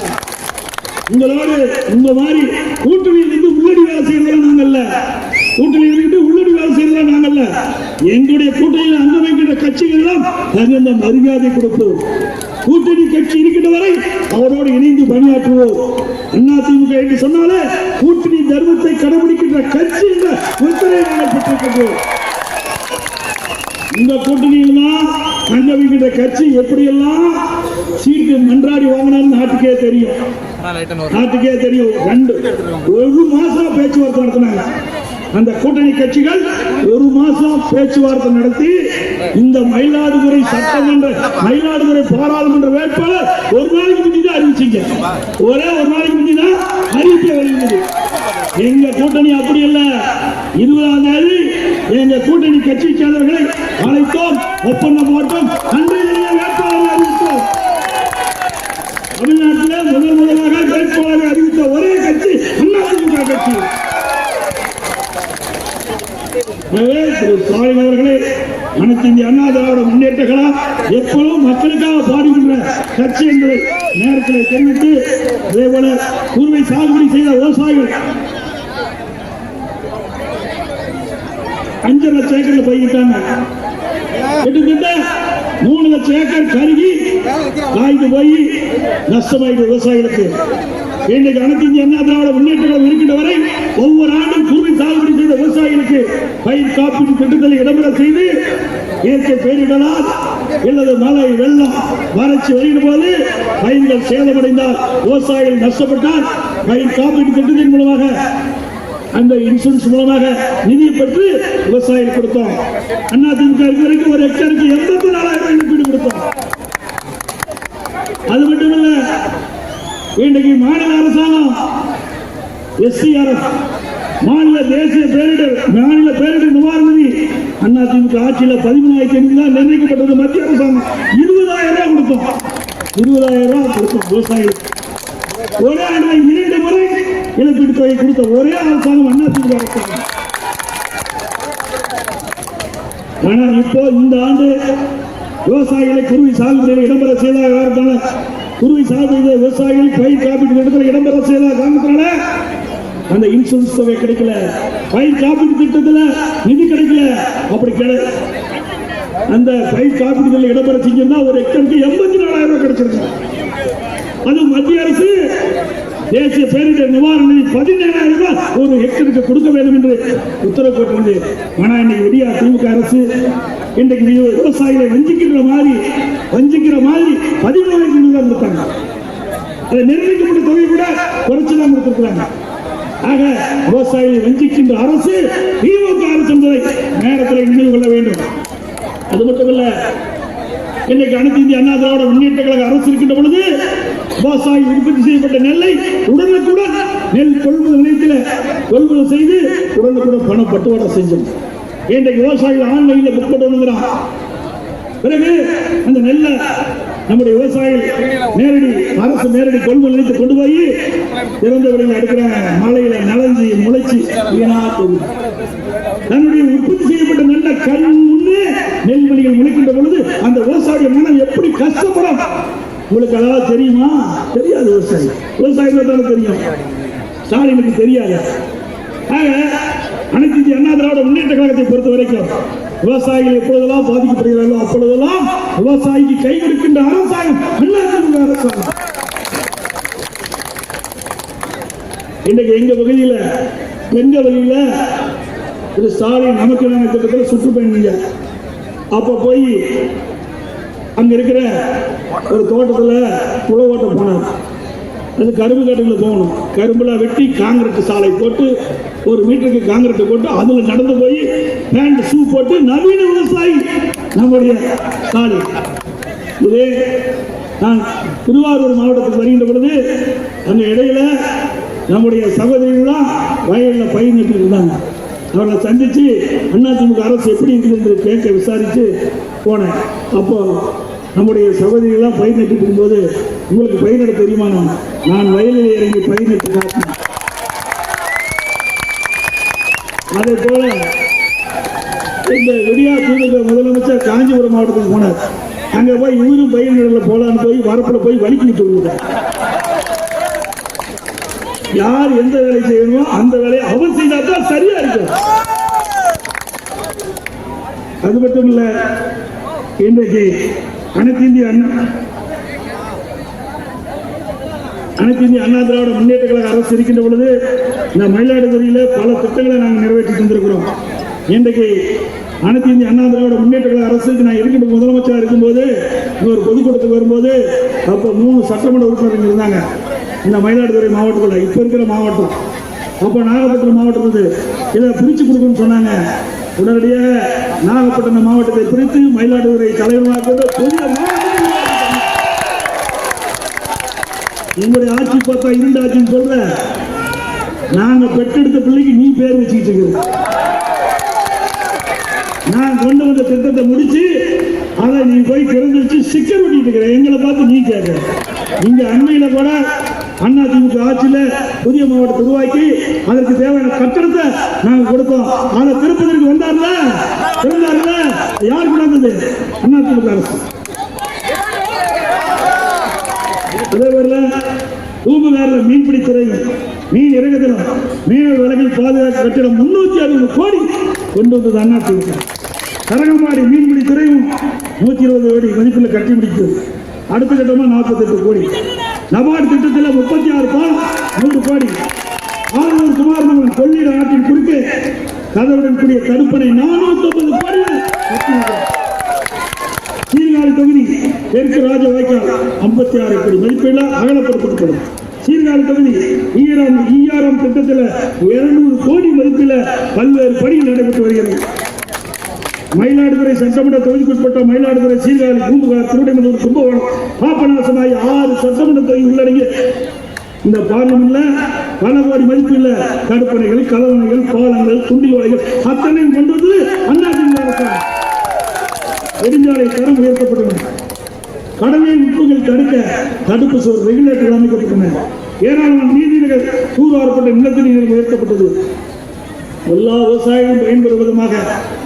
உங்களோடு உங்க மாதிரி கூட்டணியில் இருந்து உள்ளடி வேலை செய்யறதெல்லாம் நாங்கல்ல. கூட்டணியில் இருந்து உள்ளடி வேலை செய்யறதெல்லாம் நாங்கல்ல. எங்களுடைய கூட்டணியில் அங்க வைக்கின்ற கட்சிகள் எல்லாம் தகுந்த மரியாதை கொடுப்போம். கூட்டணி கட்சி இருக்கின்ற வரை அவரோடு இணைந்து பணியாற்றுவோம். அண்ணா திமுக என்று சொன்னாலே கூட்டணி தர்மத்தை கடைபிடிக்கின்ற கட்சி என்ற முத்திரை நாங்கள் பெற்றிருக்கின்றோம். இந்த கூட்டணியில் தான் அங்க வைக்கின்ற கட்சி எப்படியெல்லாம் சீட்டு மன்றாடி வாங்கினாலும் நாட்டுக்கே தெரியும். ஒரு மாசம் பேச்சுவார்த்தை நடத்தினாங்க. அந்த கூட்டணி கட்சிகள் 1 மாசம் பேச்சுவார்த்தை நடத்தி இந்த மயிலாடுதுறை சட்டமன்ற, மயிலாடுதுறை பாராளுமன்ற வேட்பாளர் ஒரு நாளைக்கு முந்தி தான் அறிவிச்சீங்க. ஒரே ஒரு நாளைக்கு முந்தி தான் அறிவிப்பை வெளியிட்டது. எங்க கூட்டணி அப்படி இல்ல. 20ஆம் தேதி எங்க கூட்டணி கட்சி சேர்ந்தவர்களை அழைத்தோம், ஒப்பந்தம் போட்டோம், அன்றைய வேட்பாளரை அறிவித்தோம். தமிழ்நாட்டில் முதலாக வேட்பாளரை அறிவித்த ஒரே கட்சி அதிமுக கட்சி. ஸ்டாலின் அவர்களே, அனைத்து இந்திய அண்ணா திராவிட முன்னேற்ற கழகம் எப்பொழுதும் மக்களுக்காக பாடுகின்ற கட்சி என்பதை நேரத்தில் தெரிவித்து, அதேபோல குறுவை சாகுபடி செய்த விவசாயிகள் 5 லட்சம் ஏக்கர்ல பயிரிட்டாங்க. கிட்டத்தட்ட 3 லட்சம் ஏக்கர் கருகி காய்ந்து போய் நஷ்டமாயிட்டு விவசாயிகளுக்கு. இன்றைக்கு அனைத்து இந்திய அண்ணா திராவிட முன்னேற்ற கழகம் இருக்கின்ற வரை ஒவ்வொரு ஆண்டும் குறுவை சாகுபடி செய்த விவசாயிகளுக்கு பயிர் காப்பீட்டு திட்டத்தை இடம்பெற செய்து, இயற்கை பேரிடரால் அல்லது மழை வெள்ளம் வறட்சி வருகிற போது பயிர்கள் சேதமடைந்தால், விவசாயிகள் நஷ்டப்பட்டால் பயிர் காப்பீட்டு திட்டத்தின் மூலமாக, அந்த இன்சூரன்ஸ் மூலமாக நிதியை பெற்று விவசாயிகள் கொடுத்தோம். அண்ணா திமுக வரைக்கும் ஒரு ஹெக்டருக்கு 84,000 இழப்பீடு கொடுத்தோம். அது மட்டுமல்ல, இன்றைக்கு மாநில அரசாங்கம் SCRF, மாநில தேசிய பேரிடர் நிவாரண நிதி அண்ணா திமுக ஆட்சியில் 13,500 தான் நிர்ணயிக்கப்பட்டது. மத்திய அரசாங்கம் 20,000 ரூபாய் கொடுத்தோம். 20,000 ரூபாய் கொடுத்தோம் விவசாயிகளுக்கு. ஒரே ஆண்டு 2 முறை இழப்பீட்டு தொகை கொடுத்த ஒரே அரசாங்கம் அதிமுக அரசாங்கம். ஆனால் இப்போ இந்த ஆண்டு விவசாயிகளை குருவி சாகுபடியில் இடம்பெற செய்த காரணத்தால குருவி சாகுபடி விவசாயிகள் பயிர் காப்பீட்டு திட்டத்தில் இடம்பெற செய்த காரணத்தினால அந்த இன்சூரன்ஸ் தொகை கிடைக்கல, பயிர் காப்பீட்டு திட்டத்தில் நிதி கிடைக்கல. அப்படி அந்த பயிர் காப்பீடுகளில் இடம்பெற செஞ்சிருந்தா ஒரு ஹெக்டருக்கு 84,000 ரூபாய் கிடைச்சிருக்கு. அது மத்திய அரசு தேசிய பேரிடர் நிவாரண நிதி 17,000 ரூபாய் ஒரு ஹெக்டருக்கு கொடுக்க வேண்டும் என்று உத்தரவு போட்டிருந்தது. ஆனால் இன்னைக்கு விடியா திமுக அரசு இன்றைக்கு விவசாயிகளை வஞ்சிக்கிற மாதிரி 17,000 இருக்காங்க. அதை நிர்ணயிக்கப்பட்ட தொகை கூட குறைச்சுதான் கொடுத்திருக்கிறாங்க. ஆக விவசாயிகளை வஞ்சிக்கின்ற அரசு திமுக அரசு என்பதை நேரத்தில் நினைவு கொள்ள வேண்டும். அது மட்டுமல்ல, இன்னைக்கு அனைத்து இந்திய அண்ணா திராவிட முன்னேற்ற கழக அரசு இருக்கின்ற பொழுது விவசாயி உற்பத்தி செய்யப்பட்ட நெல்லை உடனுக்குடன் நெல் கொள்முதல் நிலையத்தில் கொள்முதல் செய்து உடனுக்குடன் பண பட்டுவாடா செஞ்சோம். இன்றைக்கு விவசாயிகள் ஆன்லைனில் புக் போட்டு வந்துகிறான். பிறகு அந்த நெல்லை நம்முடைய விவசாயிகள் அரசு நேரடி கொள்முதல் நிலையத்தை கொண்டு போய் திறந்த விலையில் எடுக்கிற மலையில நலஞ்சி முளைச்சி தன்னுடைய உற்பத்தி செய்யப்பட்ட நல்ல கண் முன்னே நெல்மணிகள் முளைக்கின்ற பொழுது அந்த விவசாயிய மனம் எப்படி கஷ்டப்படும் உங்களுக்கு அதாவது தெரியுமா? தெரியாது. விவசாயிகள் தானே தெரியும், ஸ்டாலினுக்கு தெரியாது. அனைத்து இந்திய அண்ணா திராவிட முன்னேற்ற கழகத்தை பொறுத்த வரைக்கும் விவசாயிகள் எப்பொழுதெல்லாம் பாதிக்கப்படுகிறார்களோ அப்பொழுதெல்லாம் விவசாயிக்கு கை கொடுக்கின்ற அரசாங்கம் அதிமுக அரசாங்கம். இன்றைக்கு எங்க பகுதியில் திரு ஸ்டாலின் நமக்கு திட்டத்தில் சுற்றுப்பயணம் அப்ப போய் அங்க இருக்கிற ஒரு தோட்டத்தில் உழவோட்ட போனார். அது கரும்பு காட்டுகளில் போகணும். கரும்புல வெட்டி காங்கிரீட் சாலை போட்டு 1 மீட்டருக்கு காங்கிரீட் போட்டு அதுல நடந்து போய் பேண்ட் ஷூ போட்டு நவீன விவசாயி நம்முடைய ஸ்டாலின். இதே நான் திருவாரூர் மாவட்டத்துக்கு வருகின்ற பொழுது அந்த இடையில நம்முடைய சகோதரிகள் தான் வயலில் பயிர் நட்டு இருந்தாங்க. அவர்களை சந்திச்சு அதிமுக அரசு எப்படி இருக்குது என்று கேட்க விசாரித்து போனேன். அப்போ நம்முடைய சகோதரிகள்லாம் பயிர் நட்டு இருக்கும்போது உங்களுக்கு பயிர் நட தெரியுமா? நான் வயலில் இறங்கி பயிர் நட்டு காட்டினேன். அதே போல இந்த விடியா திமுக முதலமைச்சர் காஞ்சிபுரம் மாவட்டத்துக்கு போனார். அங்க போய் இவரும் பயிர் நடல போலான்னு போய் வரப்புல போய் வலிக்கிட்டு விட்டார். யார் எந்த வேலை செய்யணுமோ அந்த வேலையை அவர் செய்தால் சரியா இருக்கும். அது மட்டும் இல்ல, இன்றைக்கு அனைத்து இந்திய அண்ணா திராவிட முன்னேற்ற கழக அரசு இருக்கின்ற பொழுது இந்த மயிலாடுதுறையில பல திட்டங்களை நாங்கள் நிறைவேற்றி தந்திருக்கிறோம். இன்றைக்கு அனைத்து இந்திய அண்ணா திராவிட முன்னேற்ற கழக அரசுக்கு நான் இருக்கின்ற முதலமைச்சராக இருக்கும்போது ஒரு பொதுக்கூட்டத்துக்கு வரும்போது அப்போ 3 சட்டமன்ற உறுப்பினர்கள் இருந்தாங்க இந்த மயிலாடுதுறை மாவட்டத்தில். இப்ப இருக்கிற மாவட்டம் அப்ப நாகப்பட்டினம் மாவட்டத்தில் இதை பிரிச்சு கொடுக்கணும்னு சொன்னாங்க. உடனடியாக நாகப்பட்டினம் மாவட்டத்தை பிரித்து மயிலாடுதுறை தலைவராக புதிய எங்களுடைய ஆட்சி பார்த்தா 2 ஆட்சின்னு சொல்ற. நாங்க பெற்றெடுத்த பிள்ளைக்கு நீ பேர் வச்சுக்கிட்டு இருக்கிற. நான் கொண்டு வந்த திட்டத்தை முடிச்சு அதை நீ போய் திறந்து வச்சு சிக்கர் ஒட்டிட்டு இருக்கிற. எங்களை பார்த்து நீ கேட்க. இங்க அண்மையில கூட அதிமுக ஆட்சியில புதிய மாவட்டத்தை உருவாக்கி அதற்கு தேவையான கட்டணத்தை நாங்க கொடுத்தோம். அதை திருப்பதற்கு வந்தார்ல யார் கொண்டாந்தது? அதிமுக அரசு. அதேபோல பூம்புகாரில் மீன்பிடி துறையும் மீன் இறங்குதலும் மீனவர் விலகில் பாதுகாப்பு கட்டிடம் 360 கோடி கொண்டு வந்தது அதிமுக. கரகம்பாடி மீன்பிடி துறையும் 120 கோடி மதிப்பில் கட்டி முடித்தது. அடுத்த கட்டமா 48 கோடி. நபார்டு திட்டத்தில் 36 பாலம் 100 கோடி. ஆளுநர் குமாரமங்கலம் கொள்ளிட ஆற்றின் குறுக்கே கதவுடன் கூடிய தடுப்பணை 450 கோடி. சீர்காழி தொகுதி தெற்கு ராஜ வாய்க்கால் 56 கோடி மதிப்பீடு அகலப்படுத்தப்படும். சீர்காழி தொகுதி ஈஆர்எம் திட்டத்தில் 200 கோடி மதிப்பில் பல்வேறு பணிகள் நடைபெற்று வருகிறது. மயிலாடுதுறை சட்டமன்ற தொகுதிக்குட்பட்ட மயிலாடுதுறை, சீர்காழி, பூம்புகார், திருவிடைமருதூர், கும்பகோணம், பாபநாசம் ஆகிய 6 சட்டமன்ற தொகுதி உள்ளடங்கிய இந்த பார்லிமெண்ட்ல பல கோடி மதிப்புள்ள தடுப்பணைகள், கலவணைகள், பாலங்கள், துண்டிவாய்கள் அத்தனையும் கொண்டு வந்து அதிமுக அரசாங்கம். நெடுஞ்சாலை தரம் உயர்த்தப்பட்டன. கடலில் உப்புகள் தடுக்க தடுப்பு சுவர் ரெகுலேட்டர் அமைக்கப்பட்டன. ஏராளமான நீதிநீர்கள் தூர்வாரப்பட்ட நிலத்தடி நீர் உயர்த்தப்பட்டது. எல்லா விவசாயிகளும் பயன்பெறும் விதமாக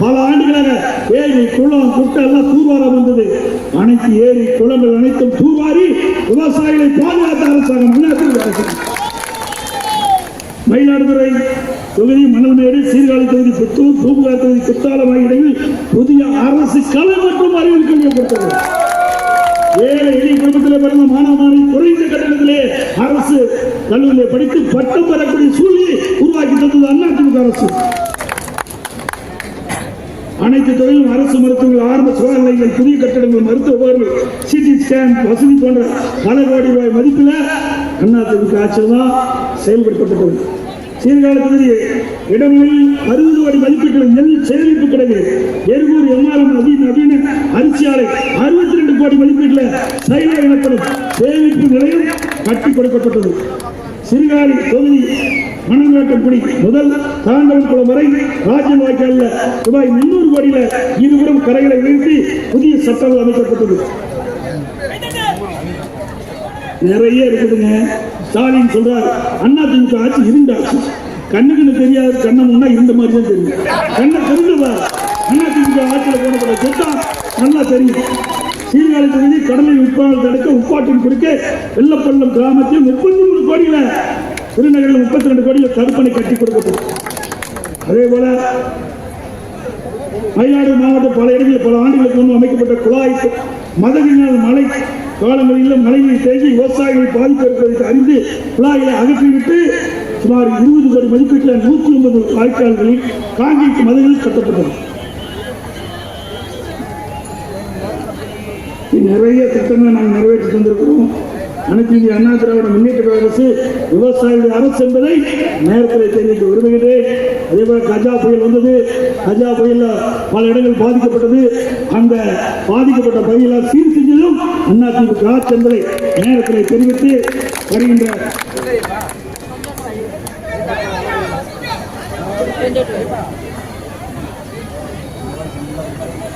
பல ஆண்டுகளாக ஏரி குளம் குட்டை எல்லாம் தூர்வாரம் வந்தது. அனைத்து ஏரி குளங்கள் அனைத்தும் தூர்வாரி விவசாயிகளை பாதுகாத்த அரசாங்கம் மயிலாடுதுறை தொகுதி மணல்மேடு, சீர்காழி தொகுதி புத்தூர், பூம்புகார் தொகுதி குத்தாலம் ஆகிய இடங்களில் புதிய அரசு கலை மற்றும் அறிவியல் கல்வியை கொடுத்தது. ஏழை எளிய குடும்பத்திலே பிறந்த மாணவனை குறைந்த கட்டணத்திலே அரசு கல்லூரியை படித்து பட்டம் பெறக்கூடிய சூழ்நிலை உருவாக்கி தந்தது அதிமுக அரசு. அனைத்து துறையிலும் அரசு மருத்துவர்கள், ஆரம்ப சுகாதார நிலையங்கள், புதிய கட்டடங்கள், மருத்துவ உபகரணங்கள், சிடி ஸ்கேன் வசதி போன்ற பல கோடி ரூபாய் மதிப்பில் அதிமுக ஆட்சியில் தான் செயல்படுத்தப்பட்டது. சீர்காழி தொகுதி இடங்களில் 60 கோடி மதிப்பீட்டில் நெல் சேமிப்பு கிடங்கு, எருகூர் எம்ஆர்எம் நவீன அரிசி ஆலை 62 கோடி மதிப்பீட்டில் சைலா எனப்படும் சேமிப்பு நிலையம் கட்டி கொடுக்கப்பட்டது. சீர்காழி தொகுதி மணல்மேட்டங்குடி முதல் தாண்டவன்குளம் வரை ராஜ்யம் வாய்க்காலில் ரூபாய் 300 கோடியில இருபுறம் கரைகளை உயர்த்தி புதிய சட்டங்கள் அமைக்கப்பட்டது. நிறைய இருக்குதுங்க. ஸ்டாலின் சொல்றார் அதிமுக ஆட்சி இருந்தாச்சு, கண்ணுக்கு தெரியாது, கண்ணை முன்னா இருந்த மாதிரி தான் தெரியும். கண்ணை தெரிஞ்சதா அதிமுக ஆட்சியில் போனப்பட்ட திட்டம் நல்லா தெரியும். சீர்காழி தொகுதி கடலில் விற்பனை தடுக்க உப்பாட்டின் குறுக்க வெள்ளப்பள்ளம் கிராமத்தில் 33 கோடியில, திருநகரில் 32 கோடியில தடுப்பணை கட்டி கொடுக்கப்படும். அதே போல மயிலாடுதுறை மாவட்டம் பல இடங்களில் பல ஆண்டுகளுக்கு முன்பு அமைக்கப்பட்ட குழாய் மதகினால் மழை காலங்களிலும் மழைநீர் தேங்கி விவசாயிகளை பாதிப்பு இருப்பதற்கு அறிந்து குழாய்களை அகற்றிவிட்டு சுமார் 20 கோடி மதிப்பீட்டில் 109 வாய்க்கால்களில் காங்கிரீட் மதகுகள் கட்டப்பட்டது. நிறைய திட்டங்களை நாங்கள் நிறைவேற்றி தந்திருக்கிறோம். அனைத்து இந்திய அண்ணா திராவிட முன்னேற்ற அரசு விவசாயிகளுடைய அரசு என்பதை நேரத்தில் தெரிவித்து விரும்புகிறேன். அதே போல கஜா புயல் வந்தது. கஜா புயல் பல இடங்கள் பாதிக்கப்பட்டது. அந்த பாதிக்கப்பட்ட பகுதியில் சீர் செஞ்சதும் அதிமுக ஆட்சி என்பதை நேரத்தில் தெரிவித்து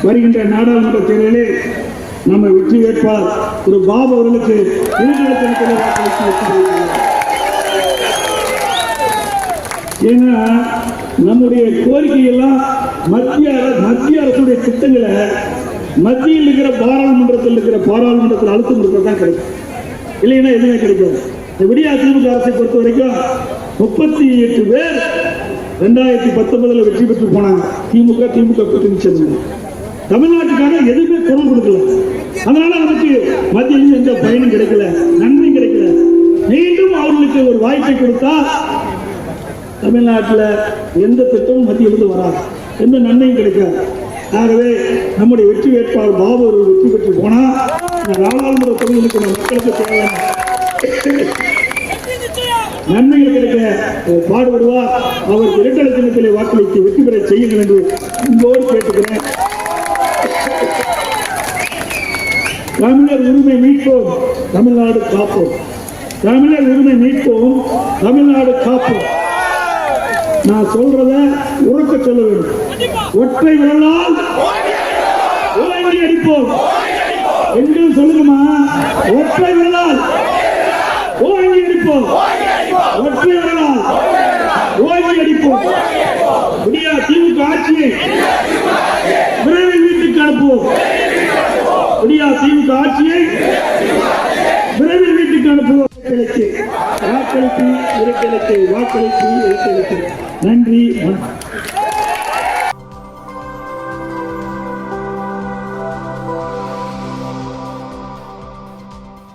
வருகின்ற நாடாளுமன்ற தேர்தலில் நம்ம வெற்றி வேட்பாளர் ஒரு பாபு அவர்களுக்கு ஏன்னா நம்முடைய கோரிக்கையெல்லாம் மத்திய அரசுடைய திட்டங்களை மத்தியில் இருக்கிற பாராளுமன்றத்தில் அழுத்தம் கொடுக்கறதான் கிடைக்கும். இல்லைன்னா எதுவுமே கிடைக்காது. இந்த விடியா திமுக அரசை பொறுத்த வரைக்கும் 38 பேர் 2019 வெற்றி பெற்று போனாங்க. திமுக கூட்டணி சேர்ந்தாங்க. தமிழ்நாட்டுக்காக எதுவுமே குரல் கொடுக்கல. அதனால நமக்கு மத்தியில் எந்த பயனும் கிடைக்கல, நன்மையும் கிடைக்கல. மீண்டும் அவர்களுக்கு ஒரு வாய்ப்பை கொடுத்தா தமிழ்நாட்டில் எந்த திட்டமும் மத்தியிலிருந்து வராது, எந்த நன்மையும் கிடைக்காது. ஆகவே நம்முடைய வெற்றி வேட்பாளர் பாபு அவர்கள் வெற்றி பெற்று போனா நாடாளுமன்ற தொகுதிகளுக்கு மக்களுக்கு தேவையான நன்மைகள் கிடைக்க பாடுபடுவார். அவர் இரட்டை சின்னத்திலே வாக்களித்து வெற்றி பெற செய்யுங்கள் என்று இங்கோடு கேட்டுக்கிறேன். தமிழர் உரிமை மீட்போம், தமிழ்நாடு காப்போம். தமிழர் உரிமை மீட்போம், தமிழ்நாடு காப்போம். நான் சொல்றத உறக்க சொல்ல வேண்டும். ஒற்றை விரலால் ஓங்கி அடிப்போம் என்று சொல்லுங்கம்மா. ஒற்றை விரலால் ஓங்கி அடிப்போம், ஒற்றை விரலால் ஓங்கி அடிப்போம். விடியா திமுக ஆட்சியை விரைவில் வீட்டுக்கு அனுப்புவோம். விடியா திமுக ஆட்சியை விரைவில் வீட்டுக்கு அனுப்புவோம். வாக்களிப்பு, வாக்களிப்பு, வாக்களிப்பு. நன்றி, வணக்கம்.